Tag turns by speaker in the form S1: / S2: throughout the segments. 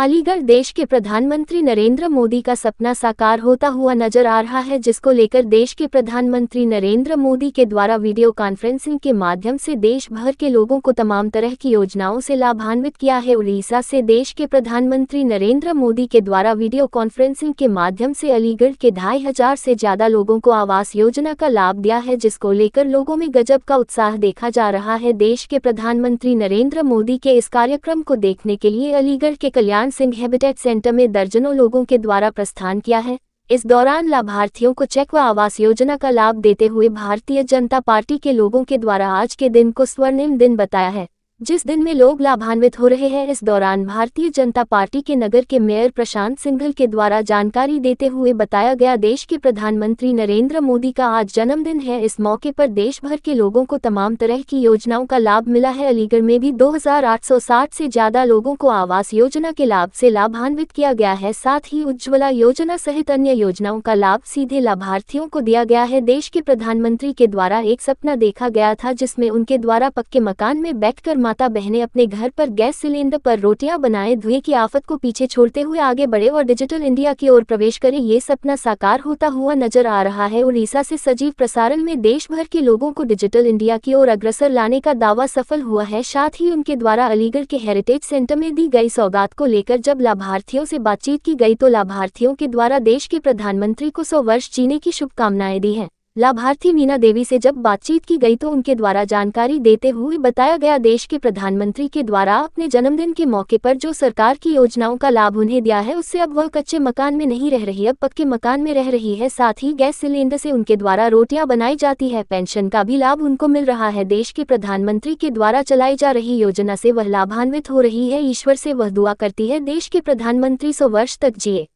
S1: अलीगढ़ देश के प्रधानमंत्री नरेंद्र मोदी का सपना साकार होता हुआ नजर आ रहा है, जिसको लेकर देश के प्रधानमंत्री नरेंद्र मोदी के द्वारा वीडियो कॉन्फ्रेंसिंग के माध्यम से देश भर के लोगों को तमाम तरह की योजनाओं से लाभान्वित किया है। उड़ीसा से देश के प्रधानमंत्री नरेंद्र मोदी के द्वारा वीडियो कॉन्फ्रेंसिंग के माध्यम से अलीगढ़ के 2500 से ज्यादा लोगों को आवास योजना का लाभ दिया है, जिसको लेकर लोगों में गजब का उत्साह देखा जा रहा है। देश के प्रधानमंत्री नरेंद्र मोदी के इस कार्यक्रम को देखने के लिए अलीगढ़ के कल्याण सिंह हैबिटेट सेंटर में दर्जनों लोगों के द्वारा प्रस्थान किया है। इस दौरान लाभार्थियों को चेक व आवास योजना का लाभ देते हुए भारतीय जनता पार्टी के लोगों के द्वारा आज के दिन को स्वर्णिम दिन बताया है, जिस दिन में लोग लाभान्वित हो रहे हैं। इस दौरान भारतीय जनता पार्टी के नगर के मेयर प्रशांत सिंघल के द्वारा जानकारी देते हुए बताया गया, देश के प्रधानमंत्री नरेंद्र मोदी का आज जन्मदिन है। इस मौके पर देश भर के लोगों को तमाम तरह की योजनाओं का लाभ मिला है। अलीगढ़ में भी 2860 से ज्यादा लोगों को आवास योजना के लाभ से लाभान्वित किया गया है। साथ ही उज्ज्वला योजना सहित अन्य योजनाओं का लाभ सीधे लाभार्थियों को दिया गया है। देश के प्रधानमंत्री के द्वारा एक सपना देखा गया था, जिसमें उनके द्वारा पक्के मकान में बैठकर माता बहनें अपने घर पर गैस सिलेंडर पर रोटियां बनाए, धुएं की आफत को पीछे छोड़ते हुए आगे बढ़े और डिजिटल इंडिया की ओर प्रवेश करें। ये सपना साकार होता हुआ नजर आ रहा है। उड़ीसा से सजीव प्रसारण में देश भर के लोगों को डिजिटल इंडिया की ओर अग्रसर लाने का दावा सफल हुआ है। साथ ही उनके द्वारा अलीगढ़ के हेरिटेज सेंटर में दी गई सौगात को लेकर जब लाभार्थियों से बातचीत की गई तो लाभार्थियों के द्वारा देश के प्रधानमंत्री को 100 वर्ष जीने की शुभकामनाएं दी हैं। लाभार्थी मीना देवी से जब बातचीत की गई तो उनके द्वारा जानकारी देते हुए बताया गया, देश के प्रधानमंत्री के द्वारा अपने जन्मदिन के मौके पर जो सरकार की योजनाओं का लाभ उन्हें दिया है, उससे अब वह कच्चे मकान में नहीं रह रही, अब पक्के मकान में रह रही है। साथ ही गैस सिलेंडर से उनके द्वारा रोटियां बनाई जाती है, पेंशन का भी लाभ उनको मिल रहा है। देश के प्रधानमंत्री के द्वारा चलाई जा रही योजना से वह लाभान्वित हो रही है। ईश्वर से वह दुआ करती है देश के प्रधानमंत्री 100 वर्ष तक जिए।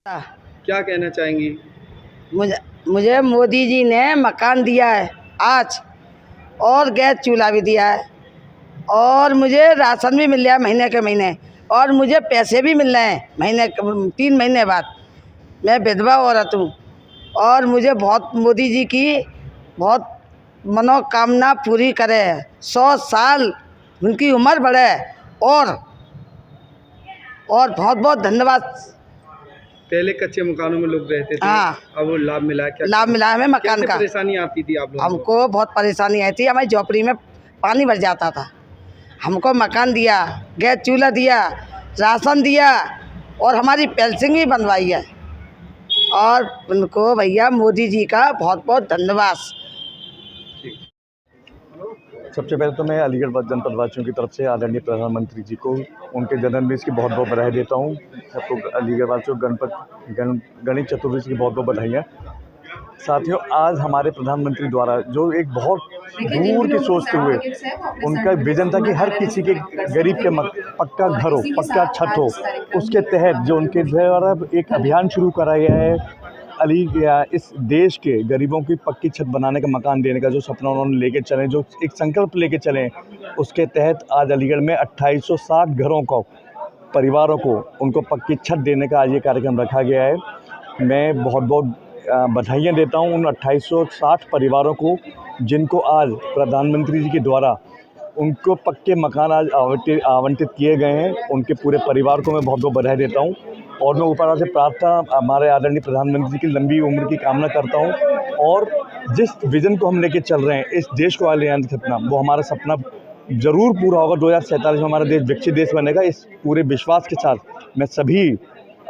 S2: क्या कहना चाहेंगी?
S3: मुझे मोदी जी ने मकान दिया है आज, और गैस चूल्हा भी दिया है, और मुझे राशन भी मिल रहा है महीने के महीने, और मुझे पैसे भी मिल रहे हैं महीने 3 महीने बाद। मैं विधवा औरत हूँ और मुझे बहुत मोदी जी की बहुत मनोकामना पूरी करे, 100 साल उनकी उम्र बढ़े, और बहुत बहुत धन्यवाद।
S2: पहले कच्चे मकानों में लोग रहते थे,
S3: हाँ,
S2: अब वो लाभ मिला है। क्या
S3: लाभ मिला है हमें मकान का।
S2: परेशानी आती थी आप लोगों को?
S3: हमको बहुत परेशानी आई थी, हमारी झोपड़ी में पानी भर जाता था। हमको मकान दिया, गैस चूल्हा दिया, राशन दिया, और हमारी पेंशन भी बनवाई है, और उनको भैया मोदी जी का बहुत बहुत धन्यवाद।
S4: सबसे पहले तो मैं अलीगढ़ जनपद वासियों की तरफ से आदरणीय प्रधानमंत्री जी को उनके जन्मदिन की बहुत बहुत बधाई देता हूँ। सबको अलीगढ़ वासियों गणेश चतुर्थी की बहुत बहुत बधाइयाँ। साथियों, आज हमारे प्रधानमंत्री द्वारा जो एक बहुत दूर की सोचते हुए उनका विजन था कि हर किसी के गरीब के पक्का घर हो, पक्का छत हो, उसके तहत जो उनके द्वारा एक अभियान शुरू करा गया है, इस देश के गरीबों की पक्की छत बनाने का, मकान देने का जो सपना उन्होंने लेके चले, जो एक संकल्प लेके चले, उसके तहत आज अलीगढ़ में 2860 घरों को, परिवारों को, उनको पक्की छत देने का आज ये कार्यक्रम रखा गया है। मैं बहुत बहुत बधाइयाँ देता हूँ उन 2860 परिवारों को, जिनको आज प्रधानमंत्री जी के द्वारा उनको पक्के मकान आज आवंटित किए गए हैं। उनके पूरे परिवार को मैं बहुत बहुत बधाई देता हूँ, और मैं ऊपर से प्रार्थना हमारे आदरणीय प्रधानमंत्री जी की लंबी उम्र की कामना करता हूँ, और जिस विज़न को हम लेके चल रहे हैं, इस देश को आगे ले आने का सपना, वो हमारा सपना ज़रूर पूरा होगा। 2047 में हमारा देश विकसित देश बनेगा। इस पूरे विश्वास के साथ मैं सभी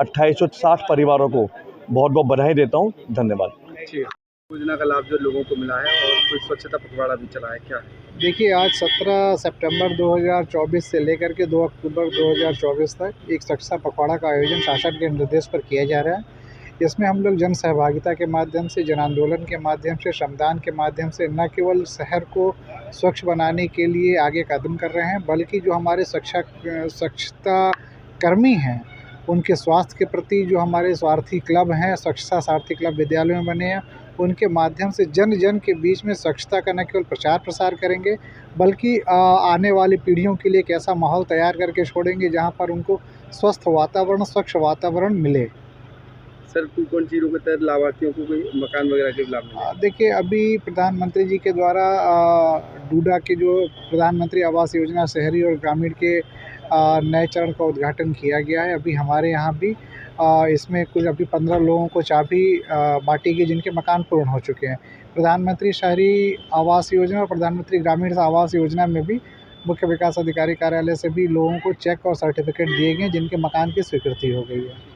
S4: 2860 परिवारों को बहुत बहुत बधाई देता हूँ। धन्यवाद।
S2: योजना का लाभ जो लोगों को मिला है, और कोई स्वच्छता पखवाड़ा भी चला है क्या?
S5: देखिए, आज 17 सितंबर 2024 से लेकर के 2 अक्टूबर 2024 तक एक स्वच्छता पखवाड़ा का आयोजन शासन के निर्देश पर किया जा रहा है। इसमें हम लोग जन सहभागिता के माध्यम से, जन आंदोलन के माध्यम से, श्रमदान के माध्यम से न केवल शहर को स्वच्छ बनाने के लिए आगे कदम कर रहे हैं, बल्कि जो हमारे स्वच्छता कर्मी हैं उनके स्वास्थ्य के प्रति जो हमारे स्वार्थी क्लब हैं, स्वच्छता सारथी क्लब विद्यालयों में बने हैं, उनके माध्यम से जन जन के बीच में स्वच्छता का न केवल प्रचार प्रसार करेंगे, बल्कि आने वाली पीढ़ियों के लिए एक ऐसा माहौल तैयार करके छोड़ेंगे जहां पर उनको स्वस्थ वातावरण, स्वच्छ वातावरण मिले।
S2: सर, कौन चीज़ों के तहत लाभार्थियों को कोई मकान वगैरह के लाभ मिले?
S5: देखिए, अभी प्रधानमंत्री जी के द्वारा डूडा के जो प्रधानमंत्री आवास योजना शहरी और ग्रामीण के नए चरण का उद्घाटन किया गया है। अभी हमारे यहाँ भी इसमें कुछ अभी 15 लोगों को चाबी बांटी गई जिनके मकान पूर्ण हो चुके हैं। प्रधानमंत्री शहरी आवास योजना और प्रधानमंत्री ग्रामीण आवास योजना में भी मुख्य विकास अधिकारी कार्यालय से भी लोगों को चेक और सर्टिफिकेट दिए गए जिनके मकान की स्वीकृति हो गई है।